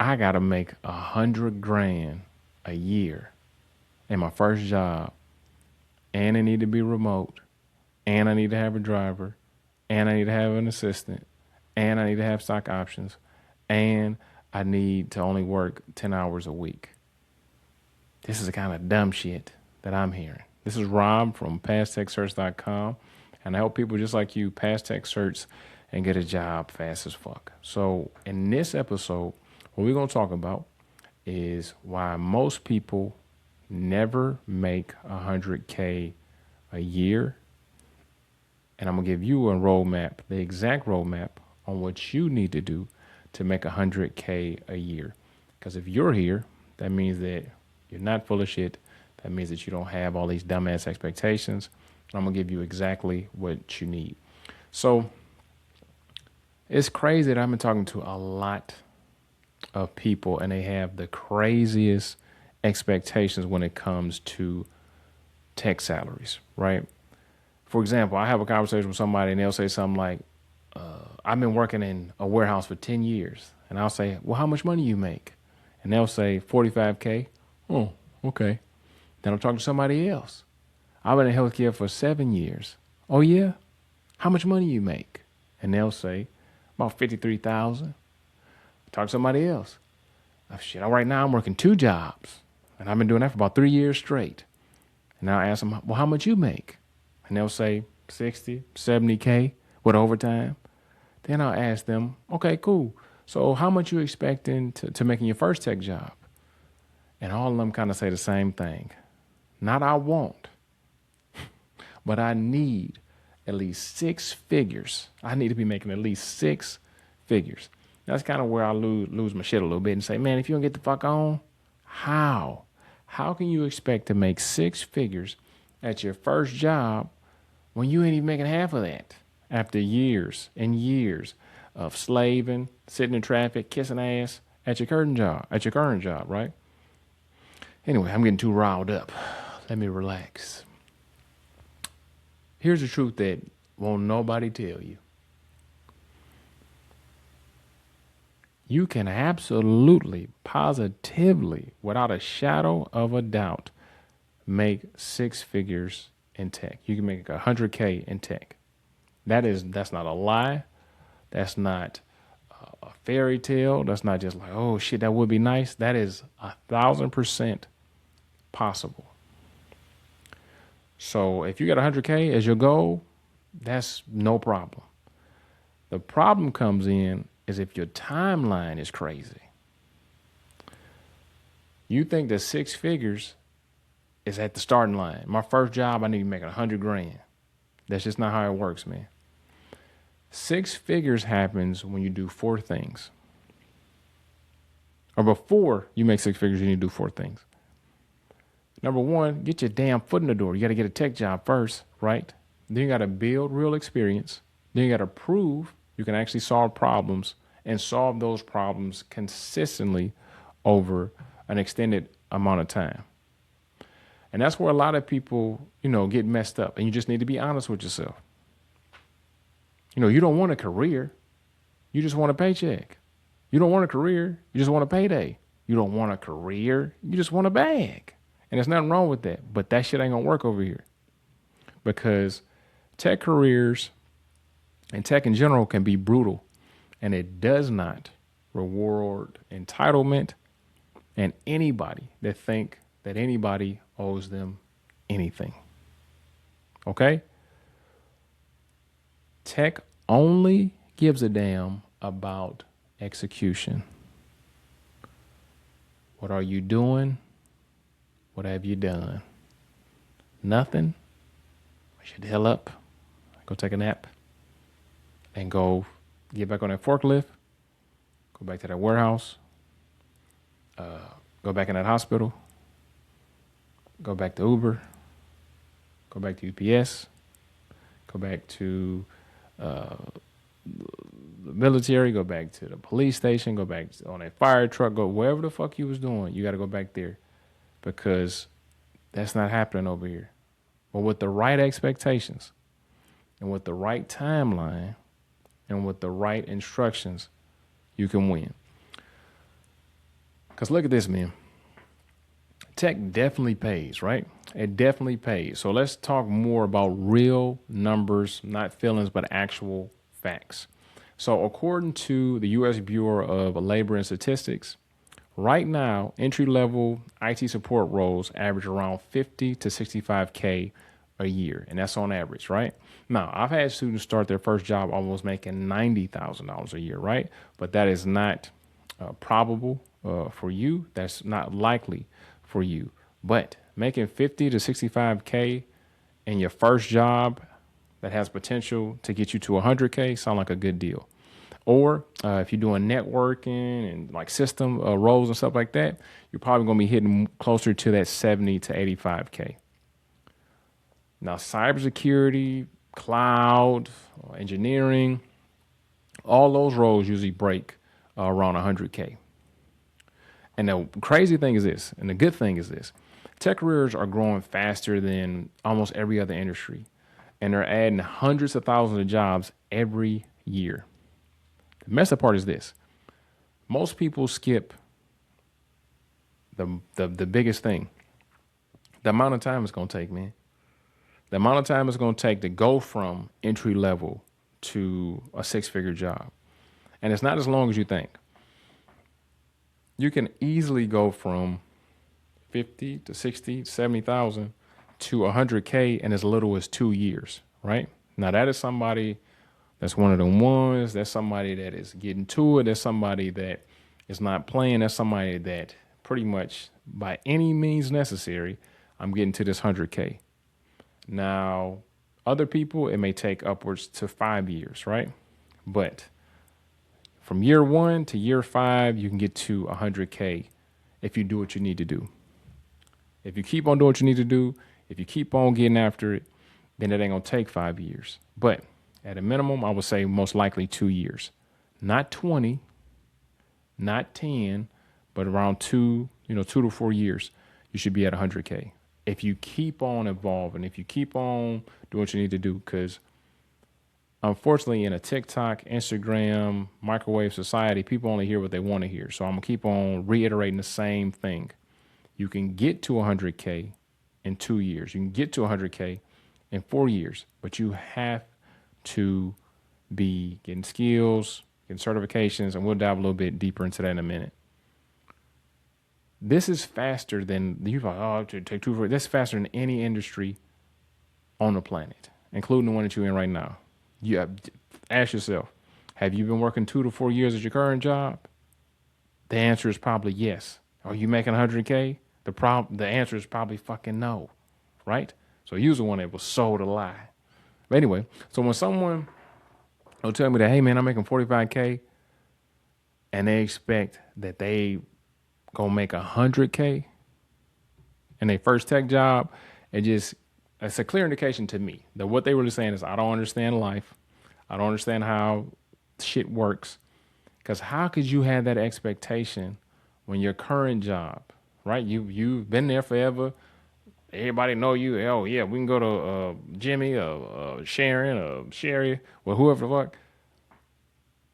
I gotta make 100 grand a year in my first job, and it need to be remote, and I need to have a driver, and I need to have an assistant, and I need to have stock options, and I need to only work 10 hours a week. This is the kind of dumb shit that I'm hearing. This is Rob from PassTechSearch.com, and I help people just like you pass tech search and get a job fast as fuck. So, in this episode, what we're going to talk about is why most people never make 100K a year. And I'm going to give you a roadmap, the exact roadmap on what you need to do to make 100K a year. Because if you're here, that means that you're not full of shit. That means that you don't have all these dumbass expectations. And I'm going to give you exactly what you need. So it's crazy that I've been talking to a lot of people and they have the craziest expectations when it comes to tech salaries, right? For example, I have a conversation with somebody and they'll say something like, I've been working in a warehouse for 10 years. And I'll say, well, how much money you make? And they'll say 45K. Oh, okay. Then I'll talk to somebody else. I've been in healthcare for 7 years. Oh yeah? How much money you make? And they'll say about 53,000. Talk to somebody else. Oh, shit, right now I'm working 2 jobs. And I've been doing that for about 3 years straight. And I'll ask them, well, how much you make? And they'll say 60, 70K with overtime. Then I'll ask them, okay, cool. So how much you expecting to make in your first tech job? And all of them kind of say the same thing. Not I want, but I need at least 6 figures. I need to be making at least 6 figures. That's kind of where I lose my shit a little bit and say, man, if you don't get the fuck on, how? How can you expect to make 6 figures at your first job when you ain't even making half of that after years and years of slaving, sitting in traffic, kissing ass at your current job, right? Anyway, I'm getting too riled up. Let me relax. Here's the truth that won't nobody tell you. You can absolutely, positively, without a shadow of a doubt, make 6 figures in tech. You can make 100K in tech. That's not a lie. That's not a fairy tale. That's not just like, oh shit, that would be nice. That is 1,000% possible. So if you got 100K as your goal, that's no problem. The problem comes in is if your timeline is crazy. You think that 6 figures is at the starting line. My first job, I need to make 100 grand. That's just not how it works, man. 6 figures happens when you do 4 things. Or before you make 6 figures, you need to do 4 things. Number 1, get your damn foot in the door. You got to get a tech job first, right? Then you got to build real experience. Then you got to prove you can actually solve problems and solve those problems consistently over an extended amount of time. And that's where a lot of people, get messed up. And you just need to be honest with yourself. You don't want a career. You just want a paycheck. You don't want a career. You just want a payday. You don't want a career. You just want a bag. And there's nothing wrong with that. But that shit ain't going to work over here. Because tech careers and tech in general can be brutal. And it does not reward entitlement and anybody that think that anybody owes them anything. Okay? Tech only gives a damn about execution. What are you doing? What have you done? Nothing? Shut the hell up. Go take a nap. And go get back on that forklift. Go back to that warehouse. Go back in that hospital. Go back to Uber. Go back to UPS. Go back to the military. Go back to the police station. Go back on that fire truck. Go wherever the fuck you was doing. You got to go back there because that's not happening over here. But with the right expectations and with the right timeline and with the right instructions, you can win. look at this, man. Tech definitely pays, right? It definitely pays. So let's talk more about real numbers, not feelings, but actual facts. So, according to the U.S. Bureau of Labor and Statistics, right now, entry level IT support roles average around 50 to 65K a year. And that's on average, right? Now, I've had students start their first job almost making $90,000 a year, right? But that is not probable for you. That's not likely for you. But making 50 to 65K in your first job that has potential to get you to 100K sound like a good deal. Or if you're doing networking and like system roles and stuff like that, you're probably going to be hitting closer to that 70 to 85K. Now, cybersecurity, cloud, engineering, all those roles usually break around 100K. And the crazy thing is this, and the good thing is this, tech careers are growing faster than almost every other industry. And they're adding hundreds of thousands of jobs every year. The messed up part is this. Most people skip the biggest thing. The amount of time it's going to take, man. The amount of time it's going to take to go from entry level to a six-figure job. And it's not as long as you think. You can easily go from 50 to 60, 70,000 to 100K in as little as 2 years, right? Now that is somebody that's one of them ones. That's somebody that is getting to it. That's somebody that is not playing. That's somebody that pretty much by any means necessary, I'm getting to this 100K. Now, other people, it may take upwards to 5 years, right? But from year 1 to year 5, you can get to 100K if you do what you need to do. If you keep on doing what you need to do, if you keep on getting after it, then it ain't gonna take 5 years. But at a minimum, I would say most likely 2 years. Not 20, not 10, but around 2 to 4 years, you should be at 100K. If you keep on evolving, if you keep on doing what you need to do, because unfortunately in a TikTok, Instagram, microwave society, people only hear what they want to hear. So I'm gonna keep on reiterating the same thing. You can get to 100K in 2 years. You can get to 100K in 4 years, but you have to be getting skills, getting certifications, and we'll dive a little bit deeper into that in a minute. This is faster than you thought. Oh, it should take 2 4. This is faster than any industry on the planet, including the one that you're in right now. You have, ask yourself, have you been working 2 to 4 years at your current job? The answer is probably yes. Are you making 100K? The answer is probably fucking no, right? So you're the one that was sold a lie. But anyway, so when someone will tell me that, hey man, I'm making 45K, and they expect that they gonna make 100K in their first tech job, it's a clear indication to me that what they really saying is, I don't understand life. I don't understand how shit works. Because how could you have that expectation when your current job, right? You've been there forever. Everybody know you. Oh yeah, we can go to Jimmy or Sharon or Sherry or whoever the fuck.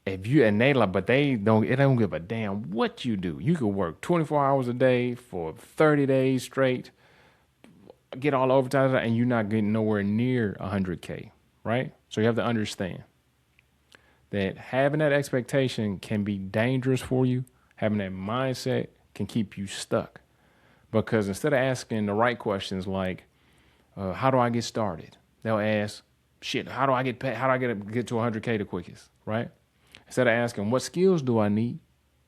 If you and they like, but they don't. It don't give a damn what you do. You could work 24 hours a day for 30 days straight, get all overtime, and you're not getting nowhere near 100K, right? So you have to understand that having that expectation can be dangerous for you. Having that mindset can keep you stuck, because instead of asking the right questions like, "How do I get started?" They'll ask, "Shit, how do I get paid? How do I get to 100K the quickest?" Right? Instead of asking, "What skills do I need?"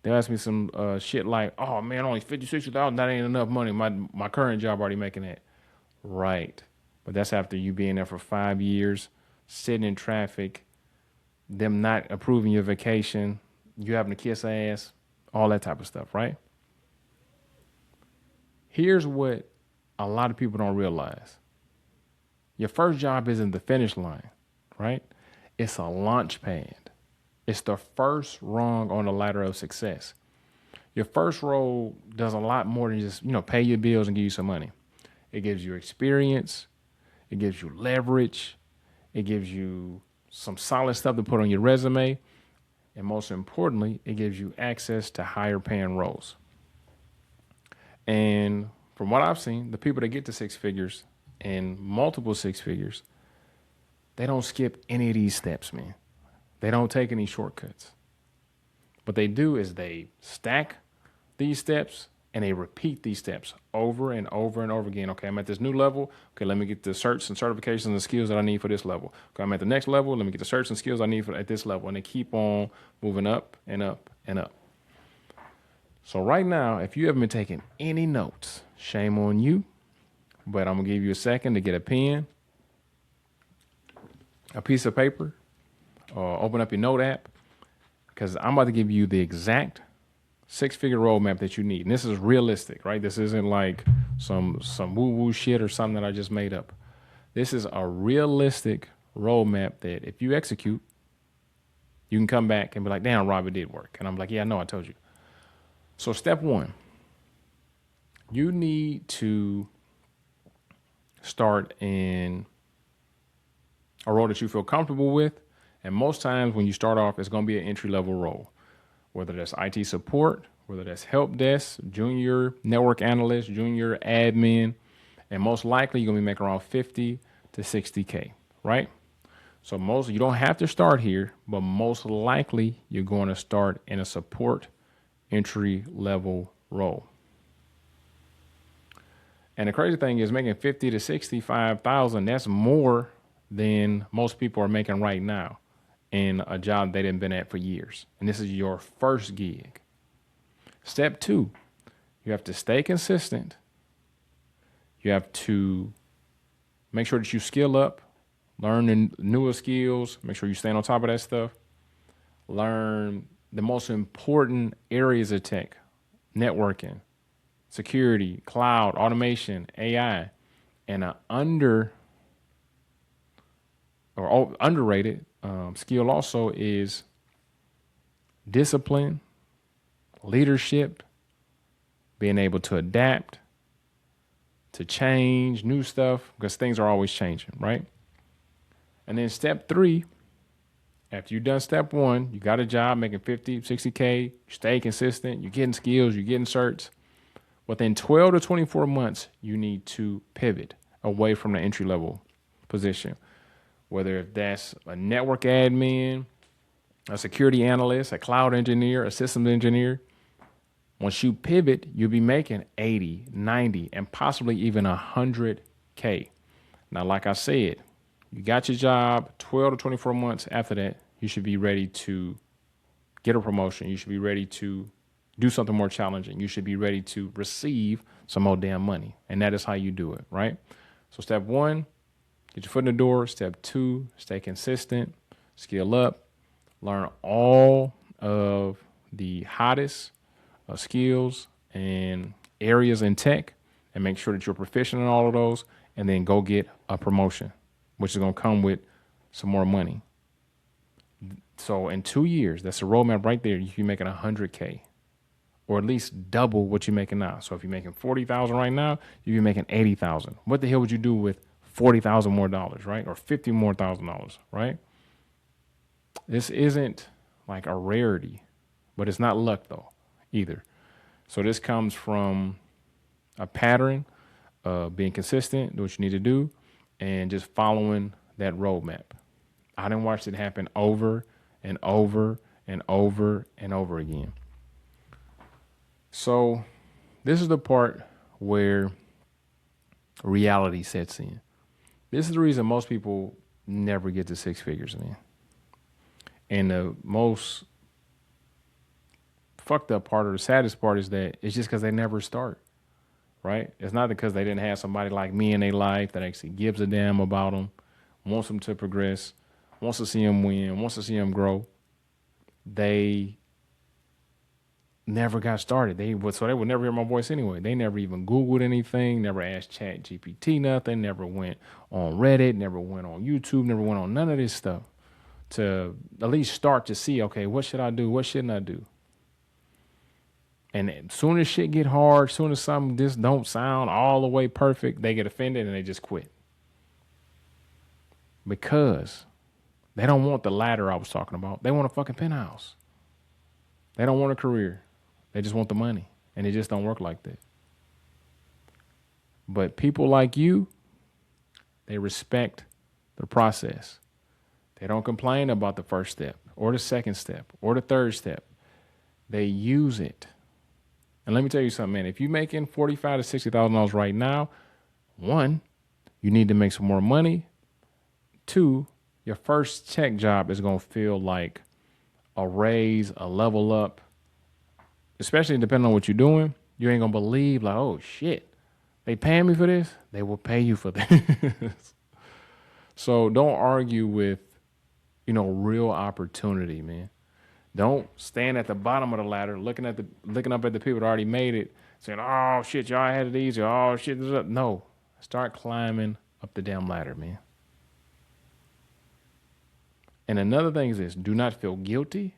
They'll ask me some shit like, "Oh man, only 50, 60,000. That ain't enough money. My current job already making that." Right, but that's after you being there for 5 years, sitting in traffic, them not approving your vacation, you having to kiss ass, all that type of stuff, right? Here's what a lot of people don't realize. Your first job isn't the finish line, right? It's a launch pad. It's the first rung on the ladder of success. Your first role does a lot more than just, pay your bills and give you some money. It gives you experience. It gives you leverage. It gives you some solid stuff to put on your resume. And most importantly, it gives you access to higher paying roles. And from what I've seen, the people that get to six figures and multiple six figures, they don't skip any of these steps, man. They don't take any shortcuts. What they do is they stack these steps and they repeat these steps over and over and over again. Okay, I'm at this new level. Okay, let me get the certs and certifications and skills that I need for this level. Okay, I'm at the next level. Let me get the certs and skills I need for at this level. And they keep on moving up and up and up. So right now, if you haven't been taking any notes, shame on you. But I'm gonna give you a second to get a pen, a piece of paper, or open up your note app, because I'm about to give you the exact six-figure roadmap that you need. And this is realistic, right? This isn't like some woo-woo shit or something that I just made up. This is a realistic roadmap that if you execute, you can come back and be like, damn, Rob, it did work. And I'm like, yeah, I know, I told you. So step one, you need to start in a role that you feel comfortable with. And most times when you start off, it's going to be an entry-level role, whether that's IT support, whether that's help desk, junior network analyst, junior admin, and most likely you're going to be making around 50 to 60K, right? So you don't have to start here, but most likely you're going to start in a support entry-level role. And the crazy thing is making 50 to 65,000, that's more than most people are making right now in a job they didn't been at for years. And this is your first gig. Step two, you have to stay consistent. You have to make sure that you skill up, learn the newer skills, make sure you stay on top of that stuff. Learn the most important areas of tech, networking, security, cloud, automation, AI, and an underrated skill also is discipline, leadership, being able to adapt, to change new stuff, because things are always changing, right? And then step three, after you've done step one, you got a job making 50, 60K, you stay consistent, you're getting skills, you're getting certs. Within 12 to 24 months, you need to pivot away from the entry level position. Whether that's a network admin, a security analyst, a cloud engineer, a systems engineer. Once you pivot, you'll be making 80, 90, and possibly even 100K. Now, like I said, you got your job, 12 to 24 months after that, you should be ready to get a promotion. You should be ready to do something more challenging. You should be ready to receive some more damn money. And that is how you do it, right? So step one, get your foot in the door. Step two, stay consistent, skill up, learn all of the hottest skills and areas in tech, and make sure that you're proficient in all of those, and then go get a promotion, which is going to come with some more money. So in 2 years, that's a roadmap right there. You can be making 100K, or at least double what you're making now. So if you're making 40,000 right now, you'll be making 80,000. What the hell would you do with 40,000 more dollars, right? Or 50 more $1,000, right? This isn't like a rarity, but it's not luck though either. So this comes from a pattern of being consistent, do what you need to do, and just following that roadmap. I done watched it happen over and over and over and over again. So this is the part where reality sets in. This is the reason most people never get to six figures, man. And the most fucked up part, or the saddest part, is that it's just because they never start, right? It's not because they didn't have somebody like me in their life that actually gives a damn about them, wants them to progress, wants to see them win, wants to see them grow. They never got started. So they would never hear my voice anyway. They never even Googled anything, never asked Chat GPT nothing, never went on Reddit, never went on YouTube, never went on none of this stuff to at least start to see, okay, what should I do? What shouldn't I do? And as soon as shit get hard, as soon as something just don't sound all the way perfect, they get offended and they just quit. Because they don't want the ladder I was talking about. They want a fucking penthouse. They don't want a career. They just want the money. And it just don't work like that. But people like you, they respect the process. They don't complain about the first step or the second step or the third step. They use it. And let me tell you something, man. If you're making $45,000 to $60,000 right now, one, you need to make some more money. Two, your first tech job is going to feel like a raise, a level up, especially depending on what you're doing. You ain't going to believe like, oh shit, they paying me for this? They will pay you for this. So don't argue with, real opportunity, man. Don't stand at the bottom of the ladder looking up at the people that already made it, saying, oh shit, y'all had it easy. Oh shit. No. Start climbing up the damn ladder, man. And another thing is this: do not feel guilty,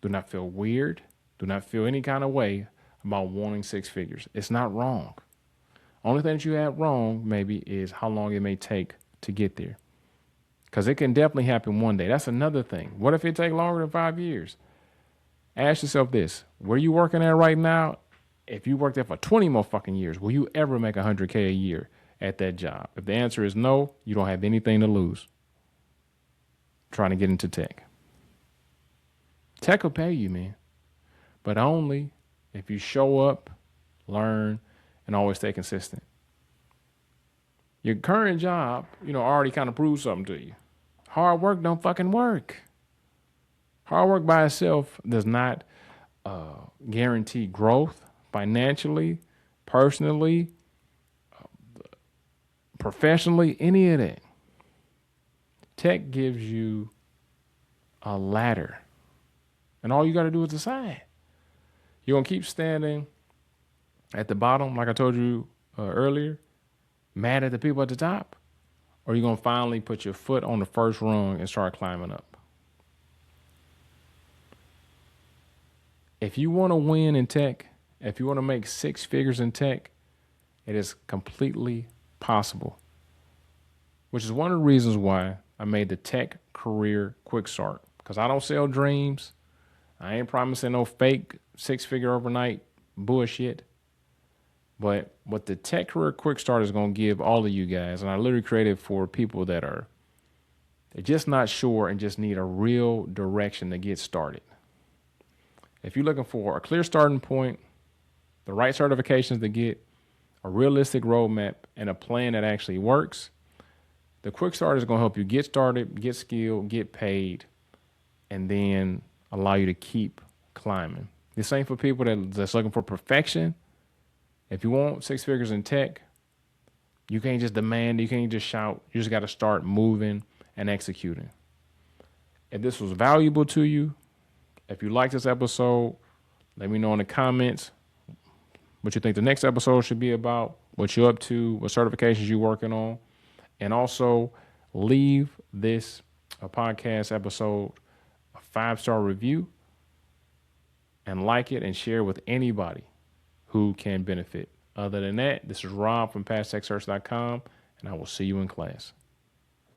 do not feel weird, do not feel any kind of way about wanting six figures. It's not wrong. Only thing that you have wrong maybe is how long it may take to get there. Because it can definitely happen one day. That's another thing. What if it take longer than 5 years? Ask yourself this: where you working at right now? If you work there for 20 more fucking years, will you ever make $100K a year at that job? If the answer is no, you don't have anything to lose trying to get into tech. Tech will pay you, man, but only if you show up, learn, and always stay consistent. Your current job, already kind of proves something to you. Hard work don't fucking work. Hard work by itself does not guarantee growth financially, personally, professionally, any of that. Tech gives you a ladder, and all you got to do is decide. You're going to keep standing at the bottom, like I told you earlier, mad at the people at the top, or you're going to finally put your foot on the first rung and start climbing up. If you want to win in tech, if you want to make six figures in tech, it is completely possible, which is one of the reasons why I made the Tech Career Quick Start, because I don't sell dreams. I ain't promising no fake six-figure overnight bullshit. But what the Tech Career Quick Start is going to give all of you guys, and I literally created for people that they're just not sure and just need a real direction to get started. If you're looking for a clear starting point, the right certifications to get, a realistic roadmap, and a plan that actually works, the Quick Start is going to help you get started, get skilled, get paid, and then allow you to keep climbing. This ain't for people that's looking for perfection. If you want six figures in tech, you can't just demand, you can't just shout. You just got to start moving and executing. If this was valuable to you, if you like this episode, let me know in the comments what you think the next episode should be about, what you're up to, what certifications you're working on. And also leave this podcast episode a 5-star review and like it and share with anybody who can benefit. Other than that, this is Rob from PastTechSearch.com, and I will see you in class.